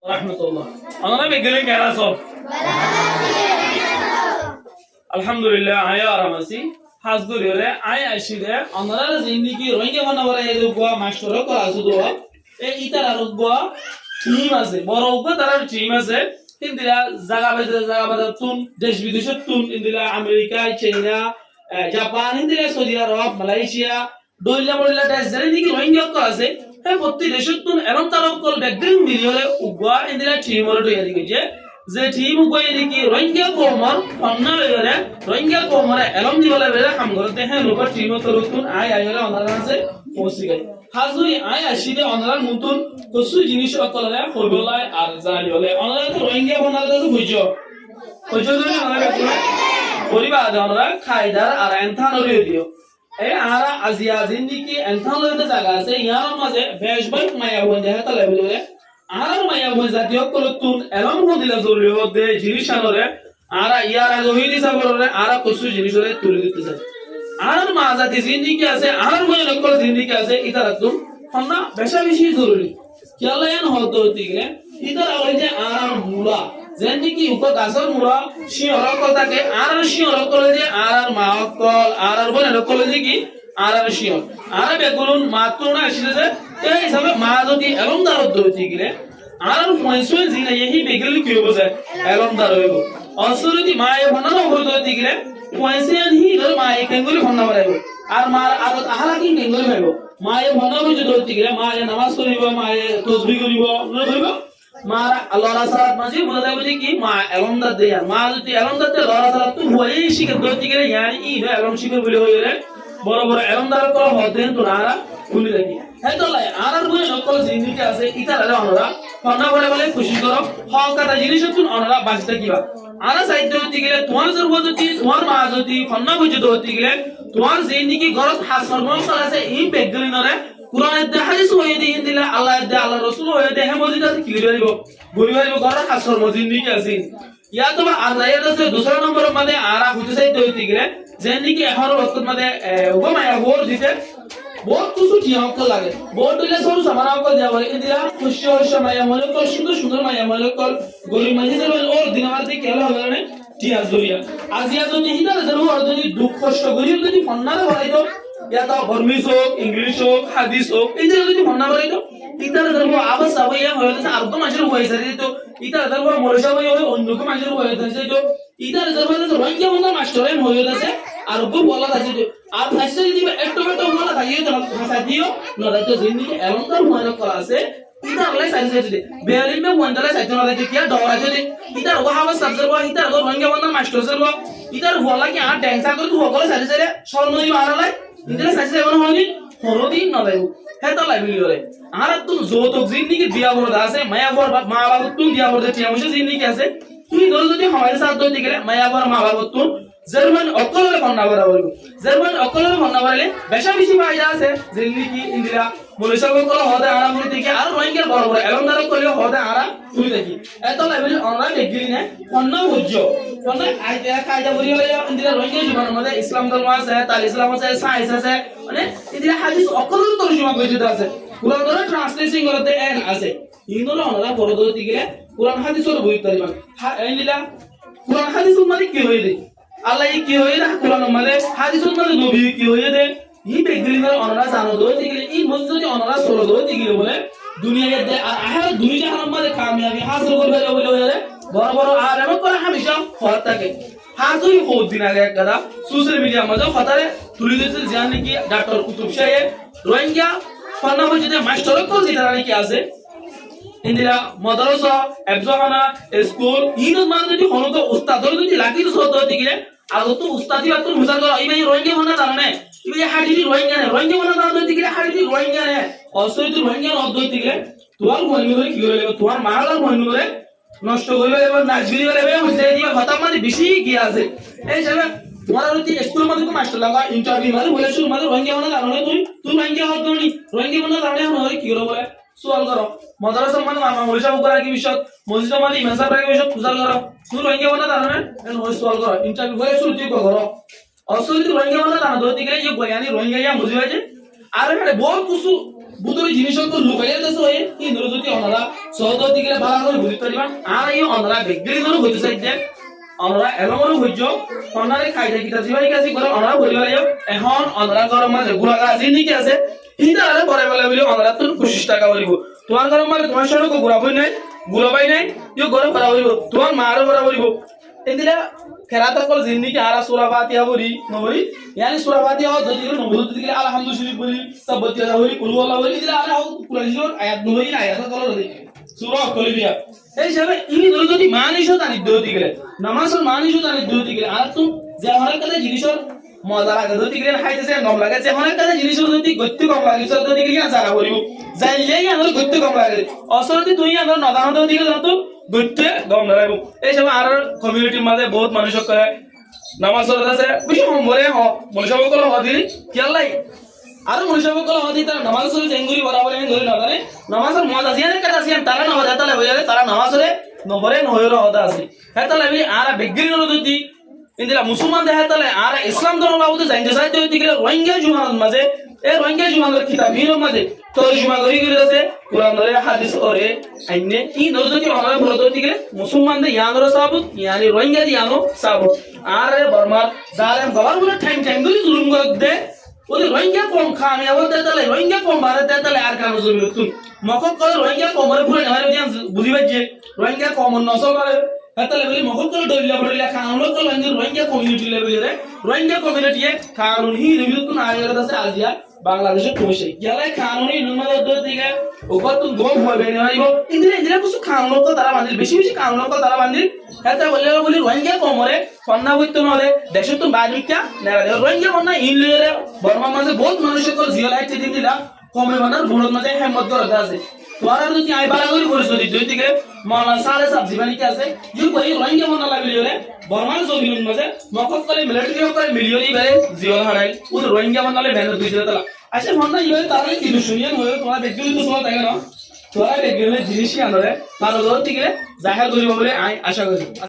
rahmatullah. Anana begele kera sob. Alhamdulillah aya aramasi. Hasguriore aya ashire anara zindagi roinge manawara edugwa mastero ko azudo. E itar arugwa team আছে বড় Hugo তার team আছে ইন্দিরা জায়গা তুন দেশ বিদেশের তুন India America China Japan India Saudi Arab Malaysia দইলা মরিলা দেশ জানি কি রোহিঙ্গা কো আছে এই প্রতি দেশের তুন এরম তার কল ব্যাকগ্রাউন্ড মিলিয়রে উগো ইন্দিরা টিম ওর তৈরি করেছে যে টিম উগো এদিকে রোহিঙ্গা কোমর অন্না লইরে রোহিঙ্গা কোমরে এরম দিবলে বেলা কাম করতে হ্যাঁ লোক টিম তো রতুন আয় আয়রে অনারা আছে পৌঁছে গেল হাজুরি আয় আসিতে অনারার নতুন কিছু জিনিস অকলরে হইবলাই আর জানি বলে অনারা তো রোহিঙ্গা বনালে তো বুঝছো বুঝছো তুমি অনারা কোন পরিবা আদে অনারা খাইদার আর এনথান রই দিও এই আরা আজিয়া জিন্দিকি এনথান লইতে জায়গা আছে ইয়ার মাঝে বেশবাই মায়া হই যায় তালে বলে আর মায়া হই জাতীয় কলতুন এলম হদিলা জরুরি হতে জিনিস আনরে আরা ইয়ার আগে হই দিছা বলরে আরা কিছু জিনিস তুলে দিতে চায় আর মাজাতি জিন্দিগি আছে আর মনে নকল জিন্দিগি আছে এটা রাখুন হন্না বেশা বেশি জরুরি কেলায়ন হতো তিগলে এটা ওই যে আর মুলা জিন্দিগি উপ গাছর মুলা শিওর কথাকে আর শিওর করে যে আর মাকল আর বলে নকল যে কি আর শিওর আর বেগুন মাত্র না আসলে যে এই হিসাবে মা যদি এরম দারত ধরে তিগলে আর পয়সা জিনা এই বেগল কি হবে যায় এরম দার হইব অসুরতি মায়ে বানানো হইতো তিগলে পয়সেন হি ধর মায়ে কেঙ্গুলি ফন্না বাড়াইব আর মার আদত আহালা কি কেঙ্গুলি ভাইব মায়ে ফন্না বুঝে ধরতে গেলে মায়ে নামাজ পড়িব মায়ে তাসবিহ করিব নয় করিব মার আল্লাহ রাসাত মাঝে বলে দেব যে কি মা এলমদা দেয়া মা যদি এলমদা তে আল্লাহ রাসাত তো হই শিখে ধরতে গেলে ইয়ানি ই এলম শিখে বলে হইরে বড় বড় এলমদার করা হতেন তো নারা খুলি রাখি হ্যাঁ তো লাই আর বলে নকল জিন্দিগি আছে ইতারে আমরা ফন্না বলে খুশি করো হকাতা জিনিস তুন আমরা বাঁচতে কিবা আরা সাইতে হতে গেলে তোমার জরুরত যদি তোমার মা যদি ফন্না বুঝে হতে গেলে তোমার জিন্দিগি ঘরত হাসর মন আছে এই বেগলিনরে কুরআনের দে হাদিস হয়ে দি ইনদিলা আল্লাহ দে আল্লাহ রাসূল হয়ে দে হেমজিদ আছে কি করিব বলিবারিব ঘরত হাসর মন জিন্দিগি আছে ইয়া তো আর রায়ত আছে দুসরা নম্বর মানে আরা বুঝে সাইতে হতে গেলে জিন্দিগি এখন ওয়াক্ত মানে ওবামায়া হোর দিতে বহুত কিছু ঠিয়া অঙ্ক লাগে বহুত দিলে সরু সামান অঙ্ক দেওয়া বলে ইন্দিরা খুশি হইছে মায়া মলকল সুন্দর সুন্দর মায়া মলকল গরি মাঝে যাবে ওর দিনামার দিকে কেলা হবে না ঠিয়া জরিয়া আজিয়া যদি হিদারে জানো আর যদি দুঃখ কষ্ট গরি যদি ফন্নারে বলাইতো ইয়া তো বর্মিস হোক ইংলিশ হোক হাদিস হোক এই যে যদি ফন্না বলাইতো ইতারে জানো আবাস সাবইয়া হইছে আর তো মাঝের হইছে তো ইতারে জানো মরসা হই অন্যকে মাঝের হইছে তো ইতারে জানো রোহিঙ্গা বন্ধা মাস্টারেন হইছে আর ওকে বলা আছে যে আর ফাইসে যদি একটু একটু বলা থাকে তো ভাষা দিও না তো জিন্দিগি এমন তার মনে করা আছে ইতার লাই সাইজ আছে বেয়ালিন মে মন্ডলা সাইজ না লাগে কিয়া ডরা আছে ইতার ওয়া হাবা সাবজেক্ট ওয়া ইতার রোহিঙ্গা বন্ধা মাস্টার সরব ইতার বলা কি আর ড্যান্সা করে তুই সকলে সাইজ সাইজ স্বর্ণই মারালাই ইতার সাইজ এমন হয়নি হরদিন না লাইব হে তো লাইব লিওরে আর তুই যৌতুক জিন্দিগি বিয়া বড় আছে মায়া বড় মা বাবা তুই বিয়া বড় টিয়া মুশে জিন্দিগি আছে তুই ধর যদি আমাদের সাথে দইতে গেলে মায়া বড় মা বাবা তুই জার্মান অকলরে ফন্না করা বলবো জার্মান অকলরে ফন্না করলে বেশা বেশি ফায়দা আছে জিন্দিগি ইন্দিরা মলেশিয়া কল হদে আরাম করে দেখি আর রোহিঙ্গা বড় বড় এলমদার করলে হদে আরাম তুই দেখি এত লেভেল অনলাইন দেখলি না ফন্না বুঝছো ফন্না আইতা কায়দা বলি হলে ইন্দিরা রোহিঙ্গা জীবন মধ্যে ইসলাম ধর্ম আছে তাল ইসলাম আছে সায়েন্স আছে মানে ইন্দিরা হাদিস অকলরে তরজমা করে দিতে আছে কুরআন ধরে ট্রান্সলেশন করতে এন আছে ইন্দোলা ওনারা বড় ধরতে গেলে কুরআন হাদিসের বই তরিবান ইন্দিরা কুরআন হাদিসের মানে কি হইলে আল্লাহ কি হয়ে না কোরআন মানে হাদিসের মানে নবী কি হয়ে দে এই বেগলিনের অনরা জানো দই দিগলে এই মজুদি অনরা সরো দই দিগলে বলে দুনিয়ায় দে আর আখিরাত দুনিয়া জাহান্নাম মানে কামিয়াবি হাসিল করবে বলে বলে বড় বড় আর এমন করে হামেশা হত থাকে হাজুই বহুত দিন আগে একটা সোশ্যাল মিডিয়া মধ্যে হতারে তুলি দিয়েছে জানি কি ডক্টর কুতুব সাহেব রোহিঙ্গা ফন্না মসজিদে মাস্টার তো যেটা নাকি আছে ইন্দিরা মাদ্রাসা এফজাহানা স্কুল ইনদ মান যদি হনতো উস্তাদ যদি লাগি তো সত দিগলে আর তো উস্তাদি বাত মুজার কর এই ভাই রোহিঙ্গা বনা জানে এই ভাই হাড়ি রোহিঙ্গা নে রোহিঙ্গা বনা জানো দিগলে হাড়ি রোহিঙ্গা নে অসইত রোহিঙ্গা নদ দিগলে তোমার মহিলা ধরে কি হইলে তোমার মালার মহিলা ধরে নষ্ট হইবে এবং নাজবিরি হইবে হইছে দিবা হতা মানে বেশি কি আছে এই জানা তোমার যদি স্কুল মধ্যে তো মাস্টার লাগা ইন্টারভিউ মানে বলে শুরু মানে রোহিঙ্গা বনা জানো তুই রোহিঙ্গা হত নি রোহিঙ্গা বনা জানে হয় কি করে সোয়াল করো মাদ্রাসা মানে মামা মরিশা উপর কি বিষয় মসজিদ মানে ইমাম সাহেব কি বিষয় পূজা করো তুই রোহিঙ্গা বনা জানো না এন হয় সোয়াল করো ইন্টারভিউ হয়ে শুরু তুই করো অসলি তুই রোহিঙ্গা বনা জানো তো দিকে যে বয়ানি রোহিঙ্গা ইয়া বুঝি হয়েছে আর এখানে বহুত কিছু বুতরি জিনিসকে লুকাইয়া দেছে হয়ে কিন্তু যদি ওনারা সহজ দিকে ভালো করে বুঝতে পারিবা আর এই ওনারা বেগরিনও হইতে চাইছে ওনারা এলমরও হইছো ওনারে খাইতে কিটা জিবাই কাছে করে ওনারা বলিবা এখন ওনারা গরম মাঝে গুড়াগা জিন্দিকি আছে ইটা আরে পরে বেলা বলি ওনারা তো 25 টাকা বলিব তোমার গরম মাঝে তোমার সরক গুড়াবই নাই গুড়াবাই নাই ইও গরম করা বলিব তোমার মারও করা বলিব এদিলা খেরাতা কল জিন্দিকি আরা সুরাবাতিয়া বলি নবরি यानी সুরাবাতিয়া হ যদি নবুত দিকে আলহামদুলিল্লাহ বলি তাবতিয়া বলি কুল ওয়াল্লাহ বলি দিলা আরা কুরআন আয়াত নবরি আয়াত কল রে সূরা কলিবিয়া এই হিসাবে ইনি যদি মানিসও জানি দৌতি গেলে নামাজের মানিসও জানি দৌতি গেলে আর তুমি যে হরেক কাজে জিনিসের মজা লাগে দৌতি গেলে খাইতেছে গম লাগে যে হরেক কাজে জিনিসের যদি গতি কম লাগে সব দৌতি গেলে জানা করিব জানলেই আমার গতি কম লাগে অসরতি তুই আমার নদান দৌতি গেলে তো গতি কম লাগে এই হিসাবে আর কমিউনিটির মধ্যে বহুত মানুষ করে নামাজের কাছে বেশি সম্বরে হ মনুষ্যব কল হদি কেলাই আর মনুষ্যব কল হদি তার নামাজের জেঙ্গুরি বরাবর এন ধরে নদানে নামাজের মজা জিয়ানে কাজ আছে তারা না হদা তালে হইলে তারা নামাজরে নবরে নহয়র হদা আছে হেতালে বি আর বেগরিন নদী ইন্দিলা মুসলমান দেহ তালে আর ইসলাম ধর্ম বাবুতে জানতে চাইতে হইতে গেলে রোহিঙ্গা জুমানের মাঝে এই রোহিঙ্গা জুমানের কিতাবের মাঝে তরজমা করি গেছে কুরআন ধরে হাদিস ওরে আইনে ই নজরতি আমরা বলতে হইতে গেলে মুসলমানদের ইয়ানর সাবুত ইয়ানি রোহিঙ্গা ইয়ানো সাবুত আর বর্মার জালেম গভর্নমেন্ট টাইম গুলি জুলুম করে দে ওদের রোহিঙ্গা কম খামি আবার দেতালে রোহিঙ্গা কম ভারত দেতালে আর কারো জমি তুই মকক করে রোহিঙ্গা কমরে পুরো নেমারে দিয়ান বুঝিবা যে রোহিঙ্গা কম নসল করে হেতালে বলি মকক করে দলিলা বলিলা কানুন তো রোহিঙ্গা কমিউনিটি লেভেলে রোহিঙ্গা কমিউনিটি কানুন হি রিভিউ তো আয়ের কাছে আজিয়া বাংলাদেশের কমিশন গেলাই কানুনি নুমাদ দিকে ওপর তুমি গম হবে নাইবো ইন্দিরা কিছু কানুন তো তারা বান্দিল বেশি বেশি কানুন তো তারা বান্দিল হেতা বলি রোহিঙ্গা কমরে ফন্না হইতো নরে দেশে তো বাজমিকা নেরা রোহিঙ্গা মন্না ইনলিরে বর্মা মাঝে বহুত মানুষের কো জিও লাইট দিন দিলা কমে বানার ভুলত মাঝে হেমত করে আছে তোরা যদি আই বাড়াগরি করিস যদি দুই দিকে মালা সাড়ে সাত জীবানি কি আছে ইউ কই রোহিঙ্গা মন্না লাগলি রে বর্মান জমিন মাঝে মকক করে মিলিটারি করে মিলিয়নি বেরে জিও হারাই ও রোহিঙ্গা মন্নালে ব্যানার দুই দিলা আচ্ছা মন্না ইয়ে তারা কি দুশুনিয়ান হয়ে তোরা বেগলি তো সময় থাকে না তোরা বেগলি জিনিসই আনরে তার দর থেকে জাহের করিব বলে আই আশা করি।